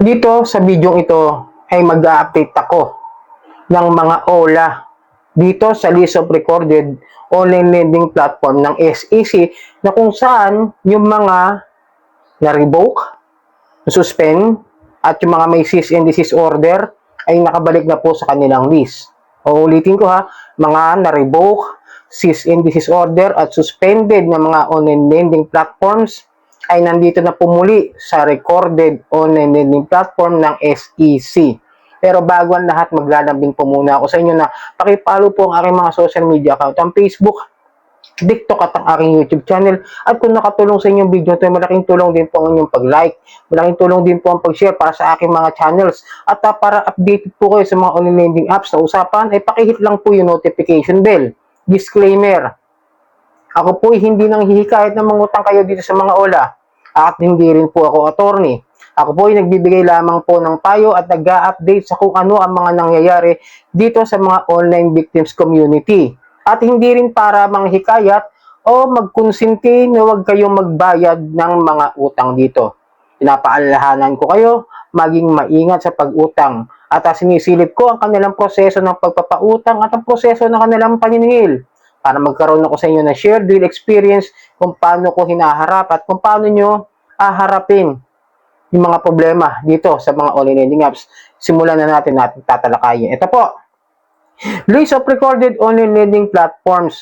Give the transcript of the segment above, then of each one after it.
Dito sa video ito ay mag-update ako ng mga OLA dito sa list of recorded online lending platform ng SEC na kung saan yung mga na-revoke, suspend, at yung mga may cease and desist order ay nakabalik na po sa kanilang list. Uulitin ko ha, mga na-revoke, cease and desist order at suspended na mga online lending platforms ay nandito na pumuli sa recorded online lending platform ng SEC. Pero bago ang lahat, maglalambing po muna ako sa inyo na pakipollow po ang aking mga social media account, ang Facebook, TikTok at ang aking YouTube channel. At kung nakatulong sa inyong video ito, malaking tulong din po ang inyong pag-like, malaking tulong din po ang pag-share para sa aking mga channels. At para updated po kayo sa mga online lending apps na usapan, ay pakihit lang po yung notification bell. Disclaimer, ako po hindi nang hihikayat na mangutang kayo dito sa mga OLA at hindi rin po ako attorney. Ako po ay nagbibigay lamang po ng payo at nag-a-update sa kung ano ang mga nangyayari dito sa mga online victims community. At hindi rin para manghikayat o magkonsinti na huwag kayong magbayad ng mga utang dito. Pinapaalalahanan ko kayo maging maingat sa pag-utang at sinisilip ko ang kanilang proseso ng pagpapautang at ang proseso ng kanilang paniningil para magkaroon ako sa inyo na shared real experience kung paano ko hinaharap at kung paano nyo haharapin yung mga problema dito sa mga online lending apps. Simulan na natin tatalakayin. Ito po, list of recorded online lending platforms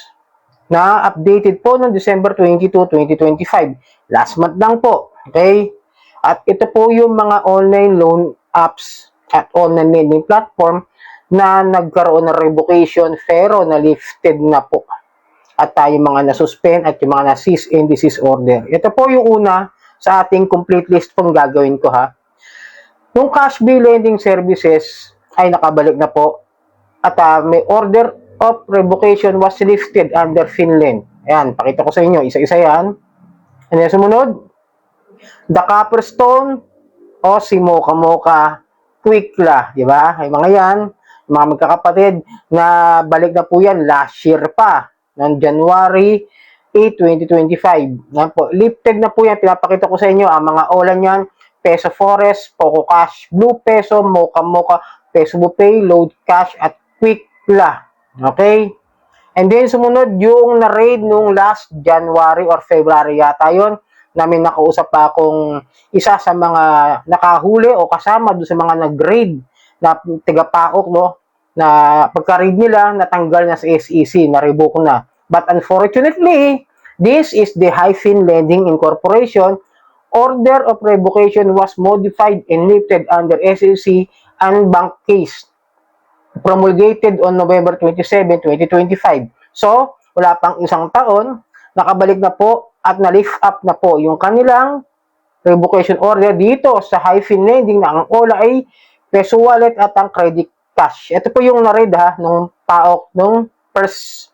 na updated po noong December 22, 2025. Last month lang po. Okay? At ito po yung mga online loan apps at online lending platform na nagkaroon ng revocation pero na-lifted na po. At yung mga na-suspend at yung mga na-cease and desist order. Ito po yung una sa ating complete list pong gagawin ko ha. Yung cash bill lending services ay nakabalik na po at may order of revocation was lifted under Finland. Ayan, pakita ko sa inyo, isa-isa yan. Ano yung sumunod? The Copperstone o si Mocha Mocha Quickla, di ba? Ay mga yan, mga magkakapatid na balik na po yan last year pa, ng January 8, 2025. Yan po, lifted na po yan. Pinapakita ko sa inyo ang mga OLA niyan. Peso Forest, Poco Cash, Blue Peso, Mocha Mocha, Peso Bupay, Load Cash, at Quickla. Okay? And then sumunod yung na-raid nung last January or February yata yun. Namin nakausap pa akong isa sa mga nakahuli o kasama doon sa mga nag-raid na tiga-paok, no? Na pagka-raid nila, natanggal na sa SEC, na-revoke na. But unfortunately, this is the Hyphen Lending Incorporation. Order of revocation was modified and lifted under SEC and bank case promulgated on November 27, 2025. So, wala pang isang taon, nakabalik na po at na-lift up na po yung kanilang revocation order dito sa Hyphen Lending na ang OLA ay Peso Wallet at ang Credit Cash. Ito po yung na-read ha, nung PAOK, nung first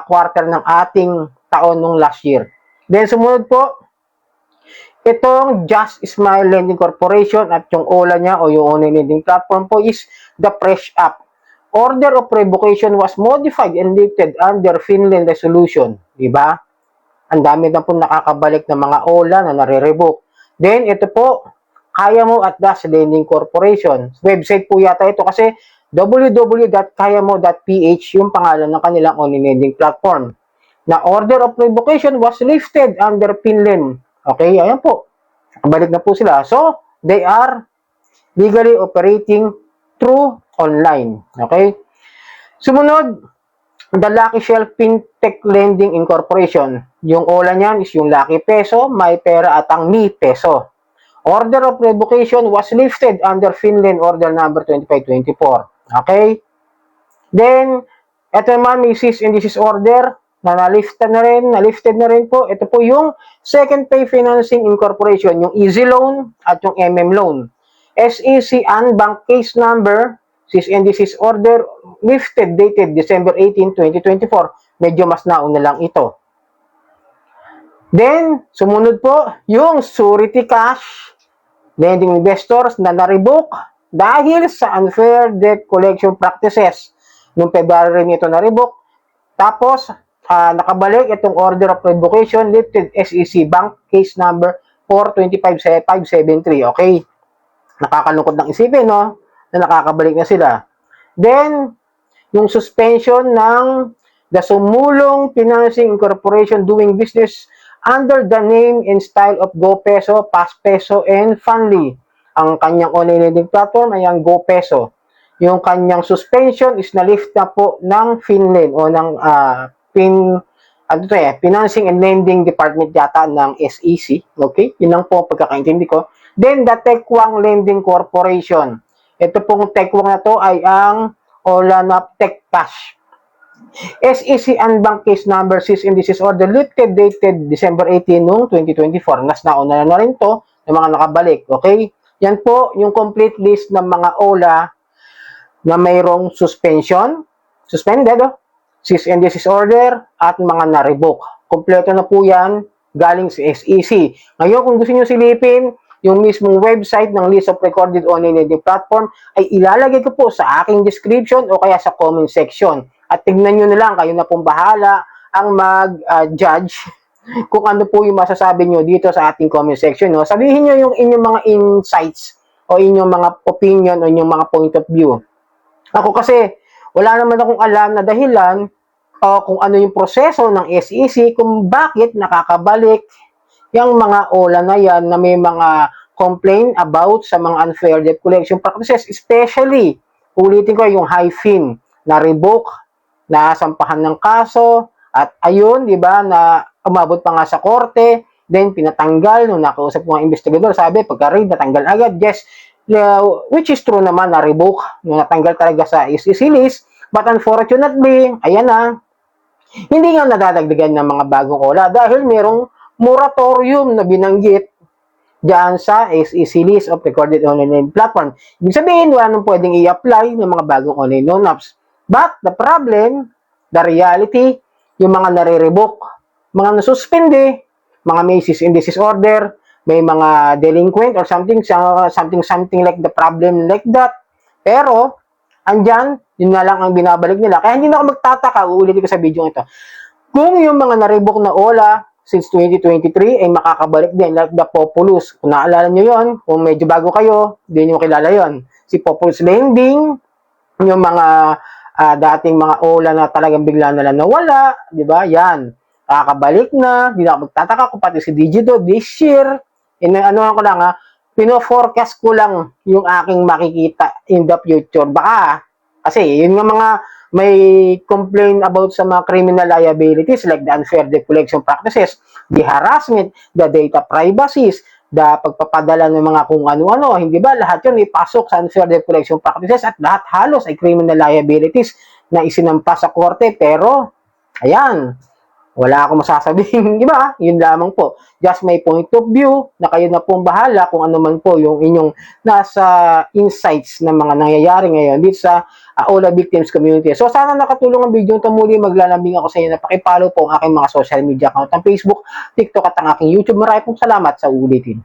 quarter ng ating taon nung last year. Then sumunod po, itong Just Smile Lending Corporation at yung OLA niya o yung online lending platform po is the Fresh Up. Order of revocation was modified and lifted under Finland resolution. Diba? Ang dami na po nakakabalik ng mga OLA na nare-revoke. Then ito po, Kayamo at Das Lending Corporation. Website po yata ito kasi www.kayamo.ph yung pangalan ng kanilang online lending platform. Na order of revocation was lifted under Finland. Okay, ayan po. Balik na po sila. So, they are legally operating through online. Okay? Sumunod, the Lucky Shell Fintech Lending Incorporation. Yung OLA niyan is yung Lucky Peso, My Pera at ang Mi Peso. Order of revocation was lifted under Finland Order number 2524. Okay? Then, ito naman may cease and desist order na nalifted na rin po. Ito po yung Second Pay Financing Incorporation, yung Easy Loan at yung MM Loan. SEC and bank case number, cease and desist order, lifted dated December 18, 2024. Medyo mas nauna lang ito. Then, sumunod po, yung Surety Cash Lending Investors na na-revoke dahil sa unfair debt collection practices. Noong February rin ito na-revoke. Tapos, nakabalik itong order of revocation lifted SEC Bank case number 425573. Okay? Nakakalungkot ng isipin, no? Na nakakabalik na sila. Then, yung suspension ng the Sumulong Financing Incorporation doing business under the name and style of GoPeso, PasPeso, and Funly. Ang kanyang online lending platform ay ang GoPeso. Yung kanyang suspension is na-lift na po ng Finland o ng Financing and Lending Department yata ng SEC. Okay? Yun lang po pagkakaintindi ko. Then, the Tekwang Lending Corporation. Ito pong Tekwang na to ay ang Olanap Tech Cash. SEC Unbank Case Number 6 and this is order lifted dated December 18 noong 2024. Nas nauna na rin to ng mga nakabalik. Okay? Yan po yung complete list ng mga OLA na mayroong suspension, suspended, cease and desist order, at mga na-revoke. Kompleto na po yan galing sa SEC. Ngayon, kung gusto nyo silipin, yung mismong website ng list of recorded online lending platform ay ilalagay ko po sa aking description o kaya sa comment section. At tignan nyo na lang, kayo na pong bahala ang mag-judge kung ano po yung masasabi nyo dito sa ating comment section. No? Sabihin nyo yung inyong mga insights o inyong mga opinion o inyong mga point of view. Ako kasi, wala naman akong alam na dahilan o kung ano yung proseso ng SEC kung bakit nakakabalik yung mga OLA na yan na may mga complaint about sa mga unfair debt collection practices, especially, ulitin ko yung HIFIN, na revoke, na sampahan ng kaso, at ayun, di ba, na umabot pa nga sa korte, then pinatanggal, nung nakausap ko ng investigador, sabi, pagka-read, natanggal agad, yes, which is true naman, na revoke, nung natanggal talaga sa SEC list, but unfortunately, ayan na, hindi nga nadadagdagan ng mga bagong OLA dahil merong moratorium na binanggit diyan sa SEC list of recorded online platform. Ibig sabihin, wala nang pwedeng i-apply ng mga bagong online loan apps. But the problem, the reality, yung mga nare-revoke, mga nasuspende, mga may cease and desist order, may mga delinquent or something like the problem like that. Pero, andyan, yun na lang ang binabalik nila. Kaya hindi na ako magtataka, uulitin ko sa video ito. Kung yung mga na-revoke na OLA, since 2023 ay makakabalik din like the Populous. Kung naalala nyo yon, kung medyo bago kayo, hindi nyo kilala yon. Si Populous Lending, yung mga dating mga OLA na talagang bigla na lang nawala, di ba? Yan. Kakabalik na, hindi na ako magtataka kung pati si Digito this year. Ano ko lang pino-forecast ko lang yung aking makikita in the future. Baka, kasi yun nga mga may complain about sa mga criminal liabilities like the unfair debt collection practices, the harassment, the data privacies, the pagpapadala ng mga kung ano-ano, hindi ba? Lahat yun ipasok sa unfair debt collection practices at lahat halos ay criminal liabilities na isinampa sa korte. Pero, ayan, wala akong masasabihin, di ba? Yun lamang po. Just my point of view na kayo na pong bahala kung ano man po yung inyong nasa insights ng mga nangyayari ngayon dito sa OLA Victims Community. So, sana nakatulong ang video ito. Muli, maglalambing ako sa inyo na pakipollow po ang aking mga social media account ng Facebook, TikTok at ang aking YouTube. Maraming pong salamat sa ulitin.